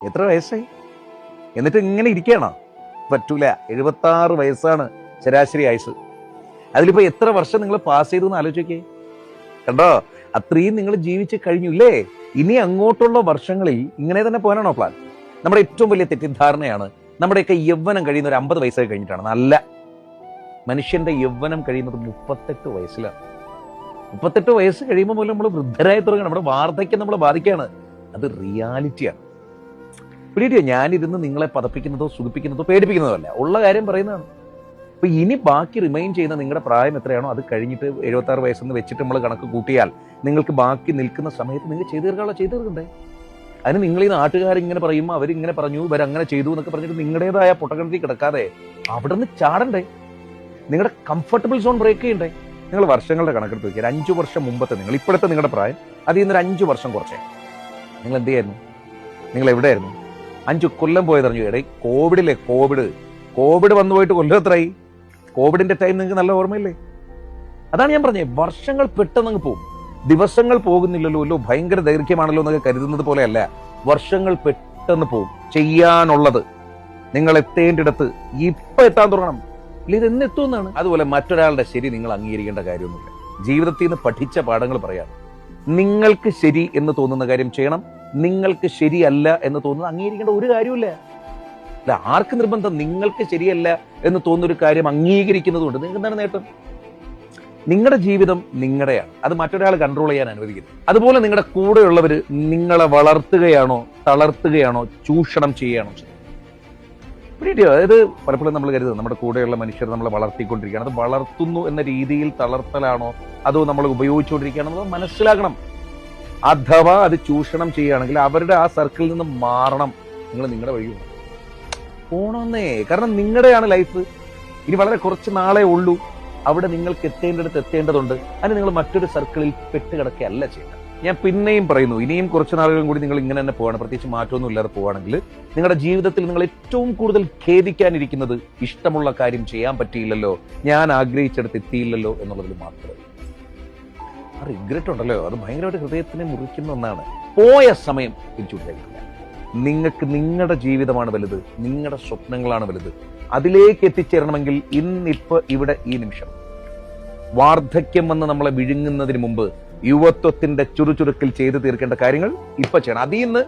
എത്ര വയസ്സായി? എന്നിട്ട് ഇങ്ങനെ ഇരിക്കുകയാണോ? പറ്റൂല. 76 വയസ്സാണ് ശരാശരി ആയുസ്. അതിലിപ്പോ എത്ര വർഷം നിങ്ങൾ പാസ് ചെയ്തു എന്ന് ആലോചിക്കേ. കണ്ടോ, അത്രയും നിങ്ങൾ ജീവിച്ച് കഴിഞ്ഞു ഇല്ലേ? ഇനി അങ്ങോട്ടുള്ള വർഷങ്ങളിൽ ഇങ്ങനെ തന്നെ പോകാനാണോ പ്ലാൻ? നമ്മുടെ ഏറ്റവും വലിയ തെറ്റിദ്ധാരണയാണ് നമ്മുടെയൊക്കെ യൗവനം കഴിയുന്ന ഒരു 50 വയസ്സൊക്കെ കഴിഞ്ഞിട്ടാണ്. നല്ല മനുഷ്യന്റെ യൗവനം കഴിയുന്നത് 38 വയസ്സിലാണ്. 38 വയസ്സ് കഴിയുമ്പോൾ പോലും നമ്മൾ വൃദ്ധരായി തുടങ്ങണം. നമ്മുടെ വാർദ്ധക്യം നമ്മളെ ബാധിക്കുകയാണ്. അത് റിയാലിറ്റിയാണ്. പിടിയോ, ഞാനിരുന്ന് നിങ്ങളെ പതപ്പിക്കുന്നതോ സുഖിപ്പിക്കുന്നതോ പേടിപ്പിക്കുന്നതോ അല്ല, ഉള്ള കാര്യം പറയുന്നതാണ്. അപ്പൊ ഇനി ബാക്കി റിമൈൻ ചെയ്യുന്ന നിങ്ങളുടെ പ്രായം എത്രയാണോ അത് കഴിഞ്ഞിട്ട് 76 വയസ്സെന്ന് വെച്ചിട്ട് നമ്മൾ കണക്ക് കൂട്ടിയാൽ നിങ്ങൾക്ക് ബാക്കി നിൽക്കുന്ന സമയത്ത് നിങ്ങൾ ചെയ്തു തീർക്കണ്ടേ? അതിന് നിങ്ങൾ ഈ നാട്ടുകാരിങ്ങനെ പറയുമ്പോൾ അവരിങ്ങനെ പറഞ്ഞു, ഇവരങ്ങനെ ചെയ്തു എന്നൊക്കെ പറഞ്ഞിട്ട് നിങ്ങളുടേതായ പൊട്ടക്കിണറ്റിൽ കിടക്കാതെ അവിടെ നിന്ന് ചാടണ്ടേ? നിങ്ങളുടെ കംഫർട്ടബിൾ സോൺ ബ്രേക്ക് ചെയ്യണ്ടേ? നിങ്ങൾ വർഷങ്ങളുടെ കണക്കെടുത്ത് നോക്കിയാൽ 5 വർഷം മുമ്പത്തെ നിങ്ങൾ ഇപ്പോഴത്തെ നിങ്ങളുടെ പ്രായം അതിൽ നിന്നൊരു 5 വർഷം കുറച്ചേ. നിങ്ങൾ എന്ത് ചെയ്യായിരുന്നു? നിങ്ങൾ എവിടെയായിരുന്നു? 5 കൊല്ലം പോയതറിഞ്ഞു. ഇടയിൽ കോവിഡ് വന്നു പോയിട്ട് കൊല്ലം എത്രയായി? കോവിഡിന്റെ ടൈം നിങ്ങൾക്ക് നല്ല ഓർമ്മയില്ലേ? അതാണ് ഞാൻ പറഞ്ഞത്, വർഷങ്ങൾ പെട്ടെന്ന് പോകും. ദിവസങ്ങൾ പോകുന്നില്ലല്ലോ, ഭയങ്കര ദൈർഘ്യമാണല്ലോ എന്നൊക്കെ കരുതുന്നത് പോലെയല്ല. വർഷങ്ങൾ പെട്ടെന്ന് പോകും. ചെയ്യാനുള്ളത് നിങ്ങൾ എത്തേണ്ടിടത്ത് ഇപ്പൊ എത്താൻ തുടങ്ങണം. ഇല്ല, ഇത് എന്നെത്തുമെന്നാണ്. അതുപോലെ മറ്റൊരാളുടെ ശരി നിങ്ങൾ അംഗീകരിക്കേണ്ട കാര്യമൊന്നുമില്ല. ജീവിതത്തിൽ നിന്ന് പഠിച്ച പാഠങ്ങൾ പറയാം. നിങ്ങൾക്ക് ശരി എന്ന് തോന്നുന്ന കാര്യം ചെയ്യണം. നിങ്ങൾക്ക് ശരിയല്ല എന്ന് തോന്നുന്നത് അംഗീകരിക്കേണ്ട ഒരു കാര്യമില്ല. അല്ല, ആർക്ക് നിർബന്ധം? നിങ്ങൾക്ക് ശരിയല്ല എന്ന് തോന്നുന്ന ഒരു കാര്യം അംഗീകരിക്കുന്നതുകൊണ്ട് നിങ്ങൾക്ക് എന്താണ് നേട്ടം? നിങ്ങളുടെ ജീവിതം നിങ്ങളുടെയാണ്. അത് മറ്റൊരാൾ കൺട്രോൾ ചെയ്യാൻ അനുവദിക്കരുത്. അതുപോലെ നിങ്ങളുടെ കൂടെയുള്ളവര് നിങ്ങളെ വളർത്തുകയാണോ തളർത്തുകയാണോ ചൂഷണം ചെയ്യുകയാണോ? പിടിയോ, അതായത് പലപ്പോഴും നമ്മൾ കരുതുന്നത് നമ്മുടെ കൂടെയുള്ള മനുഷ്യർ നമ്മളെ വളർത്തിക്കൊണ്ടിരിക്കുകയാണ്. അത് വളർത്തുന്നു എന്ന രീതിയിൽ തളർത്തലാണോ അതോ നമ്മൾ ഉപയോഗിച്ചുകൊണ്ടിരിക്കുകയാണോ മനസ്സിലാക്കണം. അഥവാ അത് ചൂഷണം ചെയ്യുകയാണെങ്കിൽ അവരുടെ ആ സർക്കിളിൽ നിന്ന് മാറണം. നിങ്ങൾ നിങ്ങളുടെ വഴി പോണമെന്നേ. കാരണം നിങ്ങളുടെയാണ് ലൈഫ്. ഇനി വളരെ കുറച്ച് നാളെ ഉള്ളൂ. അവിടെ നിങ്ങൾക്ക് എത്തേണ്ടടുത്ത് എത്തേണ്ടതുണ്ട്. അതിന് നിങ്ങൾ മറ്റൊരു സർക്കിളിൽ പെട്ടുകിടക്കുകയല്ല ചെയ്യുന്നത്. ഞാൻ പിന്നെയും പറയുന്നു, ഇനിയും കുറച്ച് നാളുകളും കൂടി നിങ്ങൾ ഇങ്ങനെ തന്നെ പോവാണ്, പ്രത്യേകിച്ച് മാറ്റമൊന്നും ഇല്ലാതെ പോവുകയാണെങ്കിൽ നിങ്ങളുടെ ജീവിതത്തിൽ നിങ്ങൾ ഏറ്റവും കൂടുതൽ ഖേദിക്കാനിരിക്കുന്നത് ഇഷ്ടമുള്ള കാര്യം ചെയ്യാൻ പറ്റിയില്ലല്ലോ, ഞാൻ ആഗ്രഹിച്ചെടുത്ത് എത്തിയില്ലല്ലോ എന്നുള്ളതിൽ മാത്രമേ. ആ റിഗ്രറ്റ് ഉണ്ടല്ലോ, അത് ഭയങ്കരമായിട്ട് ഹൃദയത്തിനെ മുറിക്കുന്ന ഒന്നാണ്. പോയ സമയം തിരിച്ചുകൊണ്ടിരിക്കില്ല. നിങ്ങൾക്ക് നിങ്ങളുടെ ജീവിതമാണ് വലുത്, നിങ്ങളുടെ സ്വപ്നങ്ങളാണ് വലുത്. അതിലേക്ക് എത്തിച്ചേരണമെങ്കിൽ ഇന്നിപ്പോ ഇവിടെ ഈ നിമിഷം വാർദ്ധക്യം വന്ന് നമ്മളെ വിഴുങ്ങുന്നതിന് മുമ്പ് യുവത്വത്തിന്റെ ചുറുചുറുക്കിൽ ചെയ്തു തീർക്കേണ്ട കാര്യങ്ങൾ ഇപ്പൊ ചെയ്യണം. അതിൽ നിന്ന്